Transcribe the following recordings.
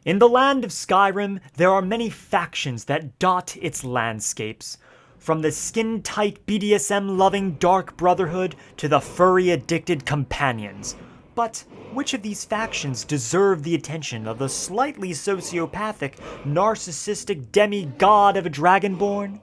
In the land of Skyrim, there are many factions that dot its landscapes. From the skin-tight BDSM-loving Dark Brotherhood to the furry-addicted Companions. But which of these factions deserve the attention of the slightly sociopathic, narcissistic demigod of a Dragonborn?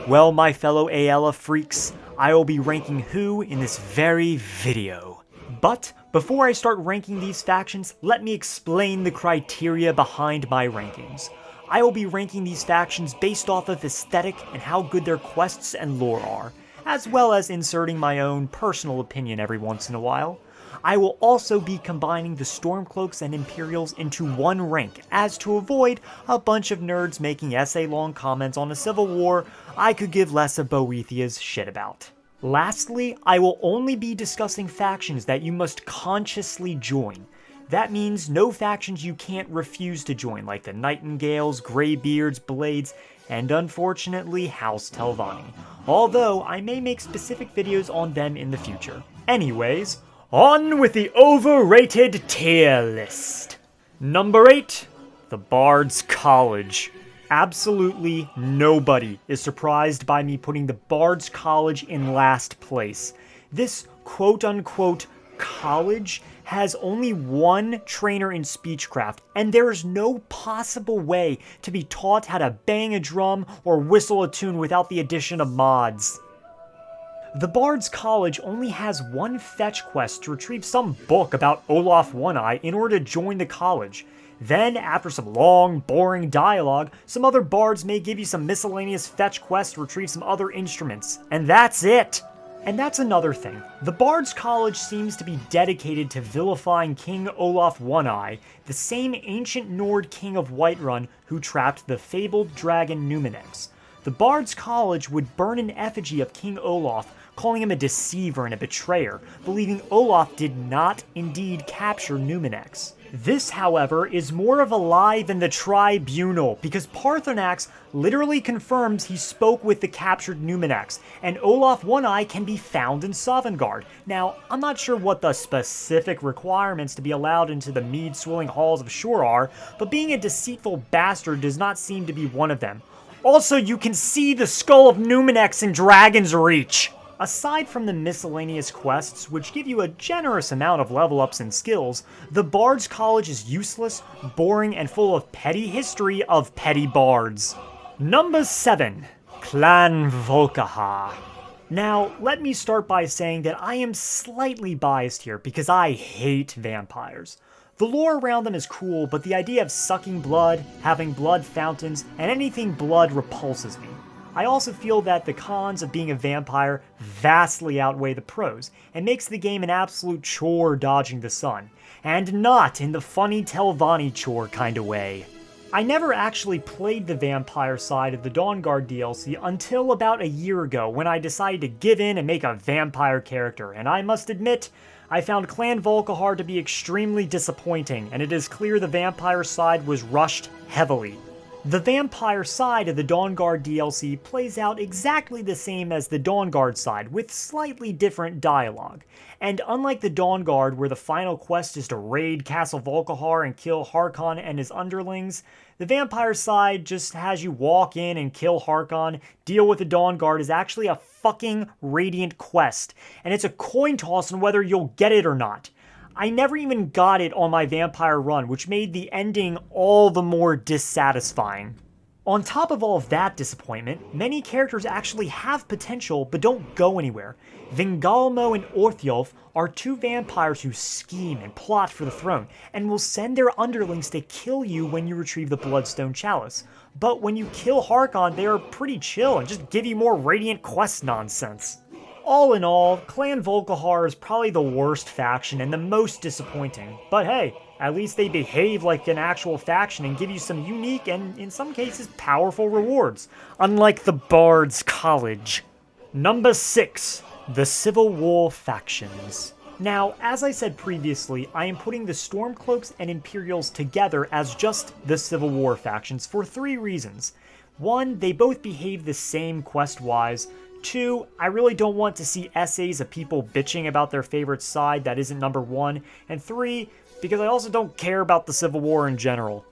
Well, my fellow Aella freaks, I will be ranking who in this very video. But before I start ranking these factions, let me explain the criteria behind my rankings. I will be ranking these factions based off of aesthetic and how good their quests and lore are, as well as inserting my own personal opinion every once in a while. I will also be combining the Stormcloaks and Imperials into one rank, as to avoid a bunch of nerds making essay-long comments on a civil war I could give less of Boethiah's shit about. Lastly, I will only be discussing factions that you must consciously join. That means no factions you can't refuse to join, like the Nightingales, Greybeards, Blades, and unfortunately House Telvanni. Although, I may make specific videos on them in the future. Anyways, on with the overrated tier list. Number 8, the Bards College. Absolutely nobody is surprised by me putting the Bards College in last place. This quote-unquote college has only one trainer in speechcraft, and there is no possible way to be taught how to bang a drum or whistle a tune without the addition of mods. The Bards College only has one fetch quest to retrieve some book about Olaf One-Eye in order to join the college. Then, after some long, boring dialogue, some other bards may give you some miscellaneous fetch quests to retrieve some other instruments. And that's it! And that's another thing. The Bards College seems to be dedicated to vilifying King Olaf One-Eye, the same ancient Nord king of Whiterun who trapped the fabled dragon Numinex. The Bards College would burn an effigy of King Olaf, calling him a deceiver and a betrayer, believing Olaf did not indeed capture Numinex. This, however, is more of a lie than the Tribunal, because Paarthurnax literally confirms he spoke with the captured Numinex, and Olaf One-Eye can be found in Sovngarde. Now, I'm not sure what the specific requirements to be allowed into the mead-swilling halls of Shor are, but being a deceitful bastard does not seem to be one of them. Also, you can see the skull of Numinex in Dragon's Reach! Aside from the miscellaneous quests, which give you a generous amount of level ups and skills, the Bards College is useless, boring, and full of petty history of petty bards. Number 7. Clan Volkihar. Now, let me start by saying that I am slightly biased here because I hate vampires. The lore around them is cool, but the idea of sucking blood, having blood fountains, and anything blood repulses me. I also feel that the cons of being a vampire vastly outweigh the pros, and makes the game an absolute chore dodging the sun, and not in the funny Telvanni chore kinda way. I never actually played the vampire side of the Dawnguard DLC until about a year ago when I decided to give in and make a vampire character, and I must admit, I found Clan Volkihar to be extremely disappointing, and it is clear the vampire side was rushed heavily. The vampire side of the Dawnguard DLC plays out exactly the same as the Dawnguard side, with slightly different dialogue. And unlike the Dawnguard, where the final quest is to raid Castle Volkihar and kill Harkon and his underlings, the vampire side just has you walk in and kill Harkon, deal with the Dawnguard is actually a fucking Radiant quest, and it's a coin toss on whether you'll get it or not. I never even got it on my vampire run, which made the ending all the more dissatisfying. On top of all of that disappointment, many characters actually have potential but don't go anywhere. Vingalmo and Orthjolf are two vampires who scheme and plot for the throne, and will send their underlings to kill you when you retrieve the Bloodstone Chalice. But when you kill Harkon, they are pretty chill and just give you more Radiant quest nonsense. All in all, Clan Volkihar is probably the worst faction and the most disappointing, but hey, at least they behave like an actual faction and give you some unique and, in some cases, powerful rewards, unlike the Bards College. Number 6. The Civil War Factions. Now, as I said previously, I am putting the Stormcloaks and Imperials together as just the Civil War factions for 3 reasons. 1, they both behave the same quest-wise. 2, I really don't want to see essays of people bitching about their favorite side that isn't number 1. And 3, because I also don't care about the Civil War in general.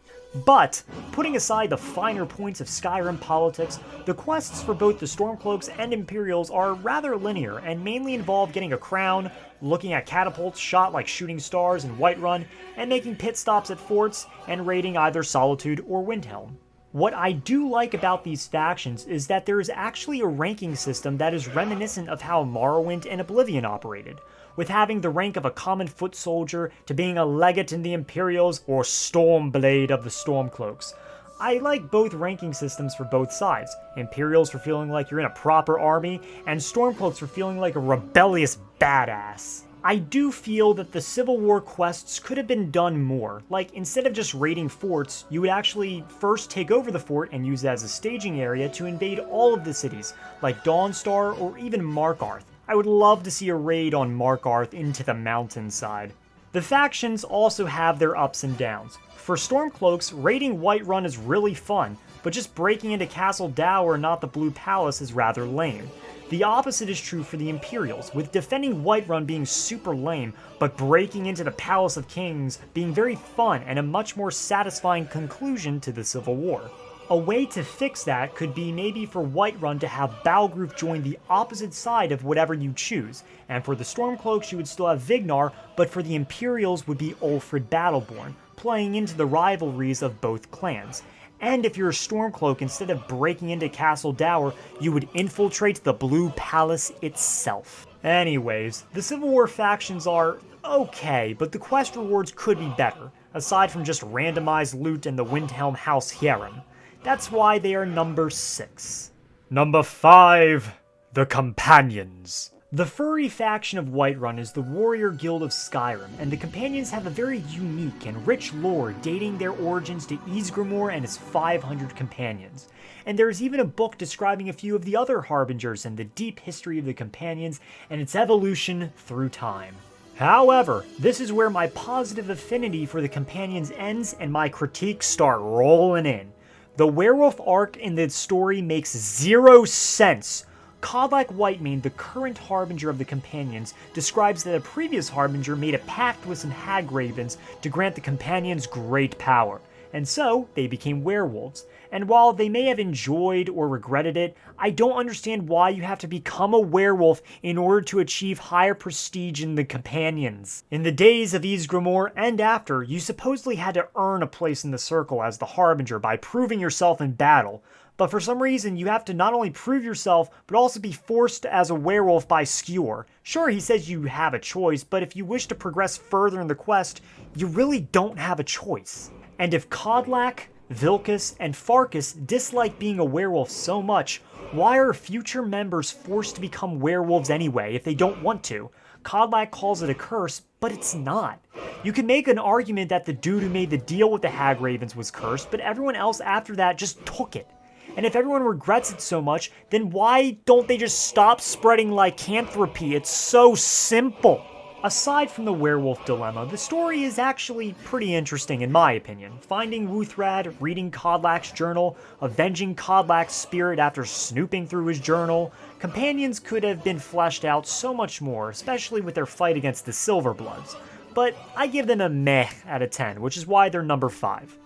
But, putting aside the finer points of Skyrim politics, the quests for both the Stormcloaks and Imperials are rather linear and mainly involve getting a crown, looking at catapults shot like shooting stars in Whiterun, and making pit stops at forts and raiding either Solitude or Windhelm. What I do like about these factions is that there is actually a ranking system that is reminiscent of how Morrowind and Oblivion operated, with having the rank of a common foot soldier to being a legate in the Imperials or Stormblade of the Stormcloaks. I like both ranking systems for both sides, Imperials for feeling like you're in a proper army, and Stormcloaks for feeling like a rebellious badass. I do feel that the Civil War quests could have been done more, like instead of just raiding forts, you would actually first take over the fort and use it as a staging area to invade all of the cities, like Dawnstar or even Markarth. I would love to see a raid on Markarth into the mountainside. The factions also have their ups and downs. For Stormcloaks, raiding Whiterun is really fun, but just breaking into Castle Dour, not the Blue Palace, is rather lame. The opposite is true for the Imperials, with defending Whiterun being super lame, but breaking into the Palace of Kings being very fun and a much more satisfying conclusion to the Civil War. A way to fix that could be maybe for Whiterun to have Balgruuf join the opposite side of whatever you choose, and for the Stormcloaks you would still have Vignar, but for the Imperials would be Ulfrid Battleborn, playing into the rivalries of both clans. And if you're a Stormcloak, instead of breaking into Castle Dour, you would infiltrate the Blue Palace itself. Anyways, the Civil War factions are okay, but the quest rewards could be better, aside from just randomized loot and the Windhelm House Harem. That's why they are number 6. Number 5. The Companions. The furry faction of Whiterun is the warrior guild of Skyrim, and the Companions have a very unique and rich lore dating their origins to Ysgramor and his 500 companions. And there is even a book describing a few of the other Harbingers and the deep history of the Companions and its evolution through time. However, this is where my positive affinity for the Companions ends and my critiques start rolling in. The werewolf arc in the story makes zero sense. Kodlak Whitemane, the current Harbinger of the Companions, describes that a previous Harbinger made a pact with some hag ravens to grant the Companions great power, and so they became werewolves. And while they may have enjoyed or regretted it, I don't understand why you have to become a werewolf in order to achieve higher prestige in the Companions. In the days of Ysgramor and after, you supposedly had to earn a place in the circle as the Harbinger by proving yourself in battle. But for some reason, you have to not only prove yourself, but also be forced as a werewolf by Skjor. Sure, he says you have a choice, but if you wish to progress further in the quest, you really don't have a choice. And if Kodlak, Vilkas, and Farkas dislike being a werewolf so much, why are future members forced to become werewolves anyway if they don't want to? Kodlak calls it a curse, but it's not. You can make an argument that the dude who made the deal with the Hag Ravens was cursed, but everyone else after that just took it. And if everyone regrets it so much, then why don't they just stop spreading lycanthropy? It's so simple. Aside from the werewolf dilemma, the story is actually pretty interesting in my opinion. Finding Wuthrad, reading Kodlak's journal, avenging Kodlak's spirit after snooping through his journal, Companions could have been fleshed out so much more, especially with their fight against the Silverbloods. But I give them a meh out of 10, which is why they're number 5.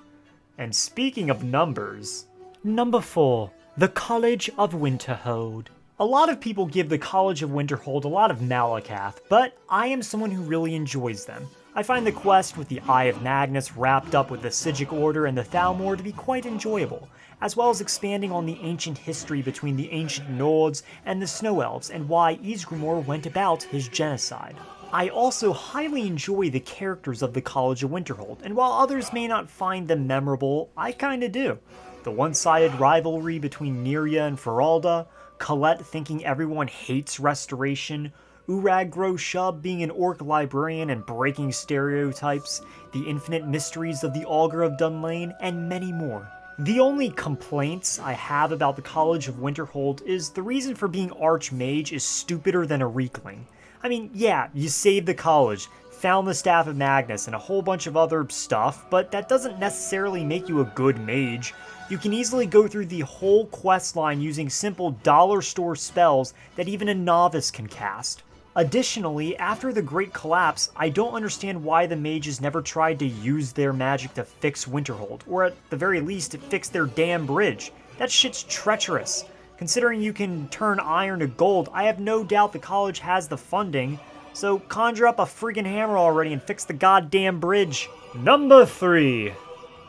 And speaking of numbers, number 4, the College of Winterhold. A lot of people give the College of Winterhold a lot of Malakath, but I am someone who really enjoys them. I find the quest with the Eye of Magnus wrapped up with the Sigic Order and the Thalmor to be quite enjoyable, as well as expanding on the ancient history between the ancient Nords and the Snow Elves and why Ysgramor went about his genocide. I also highly enjoy the characters of the College of Winterhold, and while others may not find them memorable, I kinda do. The one-sided rivalry between Nyria and Feralda, Colette thinking everyone hates restoration, Urag Groshub being an orc librarian and breaking stereotypes, the infinite mysteries of the Augur of Dunlane, and many more. The only complaints I have about the College of Winterhold is the reason for being Archmage is stupider than a Reekling. I mean, yeah, you saved the college, found the Staff of Magnus, and a whole bunch of other stuff, but that doesn't necessarily make you a good mage. You can easily go through the whole quest line using simple dollar store spells that even a novice can cast. Additionally, after the Great Collapse, I don't understand why the mages never tried to use their magic to fix Winterhold, or at the very least, fix their damn bridge. That shit's treacherous. Considering you can turn iron to gold, I have no doubt the college has the funding, so conjure up a friggin' hammer already and fix the goddamn bridge. Number 3.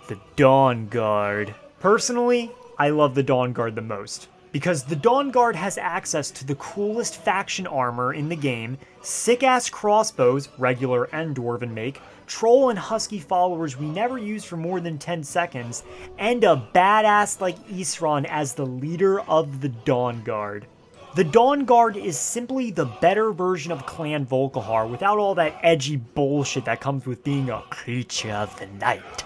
The Dawnguard. Personally, I love the Dawnguard the most, because the Dawnguard has access to the coolest faction armor in the game, sick-ass crossbows, regular and dwarven make, troll and husky followers we never use for more than 10 seconds, and a badass like Isran as the leader of the Dawnguard. The Dawnguard is simply the better version of Clan Volkihar without all that edgy bullshit that comes with being a creature of the night.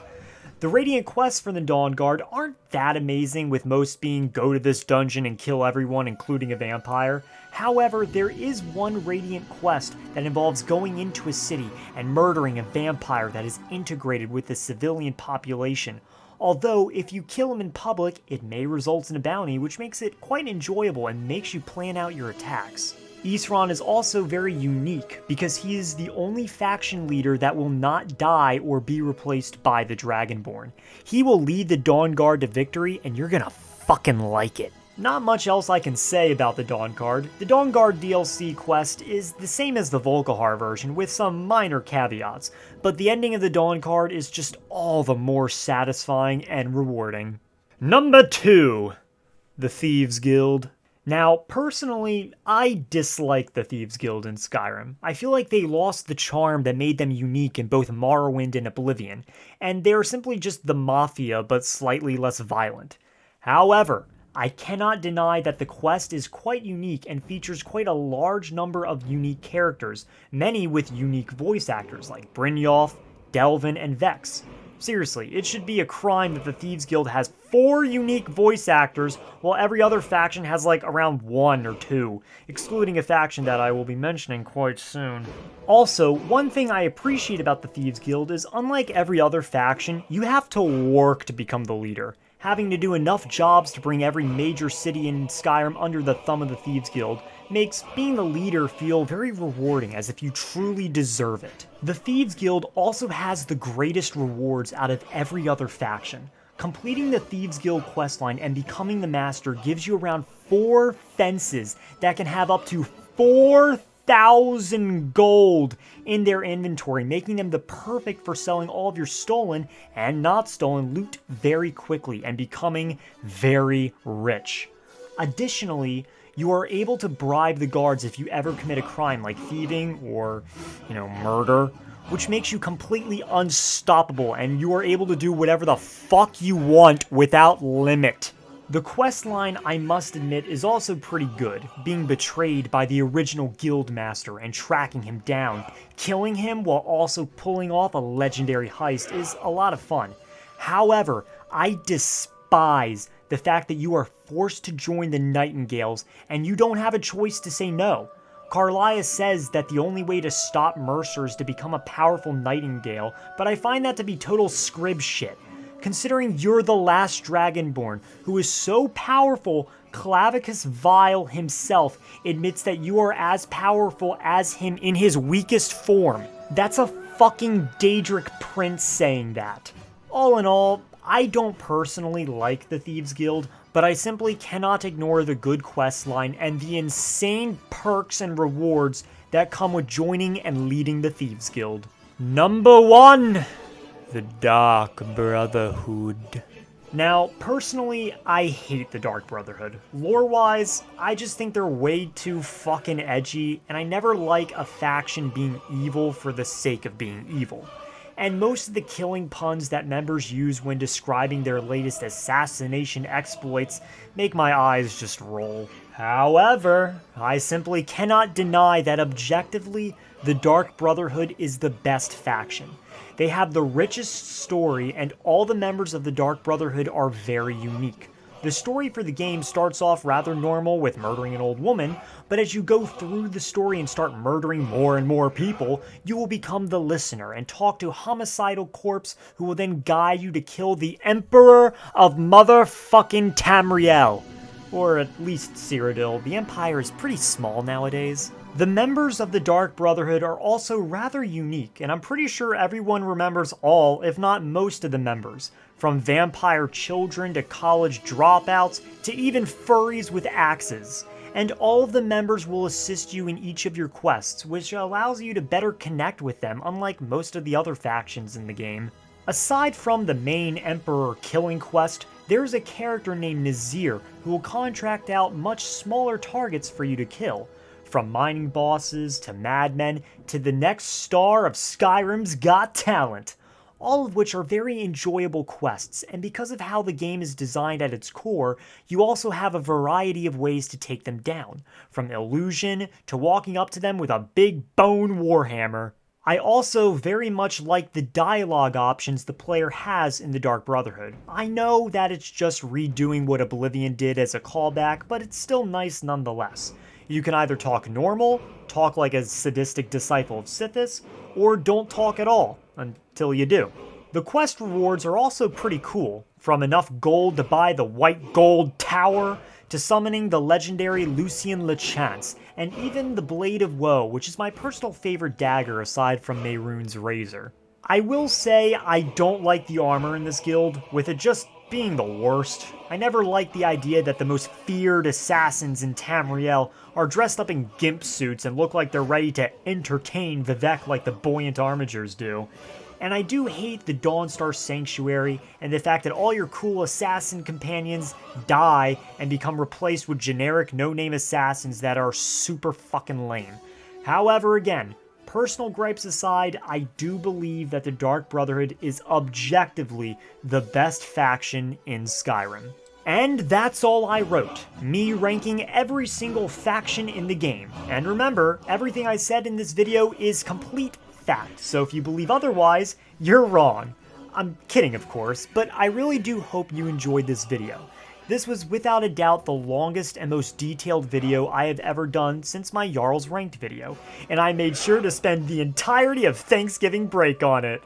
The Radiant quests for the Dawnguard aren't that amazing, with most being go to this dungeon and kill everyone, including a vampire. However, there is one Radiant quest that involves going into a city and murdering a vampire that is integrated with the civilian population. Although, if you kill him in public, it may result in a bounty, which makes it quite enjoyable and makes you plan out your attacks. Isran is also very unique because he is the only faction leader that will not die or be replaced by the Dragonborn. He will lead the Dawnguard to victory, and you're gonna fucking like it. Not much else I can say about the Dawnguard. The Dawnguard DLC quest is the same as the Volkihar version with some minor caveats, but the ending of the Dawnguard is just all the more satisfying and rewarding. Number 2. The Thieves Guild. Now, personally, I dislike the Thieves Guild in Skyrim. I feel like they lost the charm that made them unique in both Morrowind and Oblivion, and they're simply just the Mafia, but slightly less violent. However, I cannot deny that the quest is quite unique and features quite a large number of unique characters, many with unique voice actors like Brynjolf, Delvin, and Vex. Seriously, it should be a crime that the Thieves Guild has 4 unique voice actors, while every other faction has like around 1 or 2, excluding a faction that I will be mentioning quite soon. Also, one thing I appreciate about the Thieves Guild is, unlike every other faction, you have to work to become the leader, having to do enough jobs to bring every major city in Skyrim under the thumb of the Thieves Guild makes being the leader feel very rewarding, as if you truly deserve it. The Thieves Guild also has the greatest rewards out of every other faction. Completing the Thieves Guild questline and becoming the master gives you around 4 fences that can have up to 4,000 gold in their inventory, making them the perfect for selling all of your stolen and not stolen loot very quickly and becoming very rich. Additionally, you are able to bribe the guards if you ever commit a crime like thieving or, murder, which makes you completely unstoppable, and you are able to do whatever the fuck you want without limit. The questline, I must admit, is also pretty good, being betrayed by the original guildmaster and tracking him down. Killing him while also pulling off a legendary heist is a lot of fun. However, I despise the fact that you are forced to join the Nightingales and you don't have a choice to say no. Carlia says that the only way to stop Mercer is to become a powerful Nightingale, but I find that to be total scrib shit. Considering you're the last Dragonborn, who is so powerful, Clavicus Vile himself admits that you are as powerful as him in his weakest form. That's a fucking Daedric prince saying that. All in all, I don't personally like the Thieves Guild, but I simply cannot ignore the good questline and the insane perks and rewards that come with joining and leading the Thieves Guild. Number 1. The Dark Brotherhood. Now, personally, I hate the Dark Brotherhood. Lore-wise, I just think they're way too fucking edgy, and I never like a faction being evil for the sake of being evil. And most of the killing puns that members use when describing their latest assassination exploits make my eyes just roll. However, I simply cannot deny that objectively, the Dark Brotherhood is the best faction. They have the richest story, and all the members of the Dark Brotherhood are very unique. The story for the game starts off rather normal with murdering an old woman, but as you go through the story and start murdering more and more people, you will become the listener and talk to homicidal corpse who will then guide you to kill the Emperor of motherfucking Tamriel. Or at least Cyrodiil. The Empire is pretty small nowadays. The members of the Dark Brotherhood are also rather unique, and I'm pretty sure everyone remembers all, if not most of the members, from vampire children to college dropouts to even furries with axes. And all of the members will assist you in each of your quests, which allows you to better connect with them, unlike most of the other factions in the game. Aside from the main Emperor killing quest, there's a character named Nazir who will contract out much smaller targets for you to kill. From mining bosses to madmen to the next star of Skyrim's Got Talent. All of which are very enjoyable quests, and because of how the game is designed at its core, you also have a variety of ways to take them down, from illusion to walking up to them with a big bone warhammer. I also very much like the dialogue options the player has in the Dark Brotherhood. I know that it's just redoing what Oblivion did as a callback, but it's still nice nonetheless. You can either talk normal, talk like a sadistic disciple of Sithis, or don't talk at all, until you do. The quest rewards are also pretty cool, from enough gold to buy the White Gold Tower, to summoning the legendary Lucian LeChance, and even the Blade of Woe, which is my personal favorite dagger aside from Mehrunes' Razor. I will say I don't like the armor in this guild, with it just being the worst. I never liked the idea that the most feared assassins in Tamriel are dressed up in gimp suits and look like they're ready to entertain Vivek like the buoyant armigers do. And I do hate the Dawnstar Sanctuary and the fact that all your cool assassin companions die and become replaced with generic no-name assassins that are super fucking lame. However, again, personal gripes aside, I do believe that the Dark Brotherhood is objectively the best faction in Skyrim. And that's all I wrote, me ranking every single faction in the game. And remember, everything I said in this video is complete fact, so if you believe otherwise, you're wrong. I'm kidding, of course, but I really do hope you enjoyed this video. This was without a doubt the longest and most detailed video I have ever done since my Jarl's Ranked video, and I made sure to spend the entirety of Thanksgiving break on it.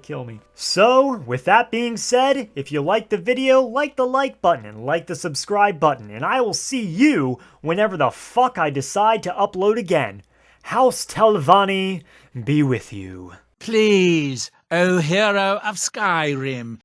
Kill me. So, with that being said, if you liked the video, like the like button and like the subscribe button, and I will see you whenever the fuck I decide to upload again. House Telvanni be with you. Please, O hero of Skyrim,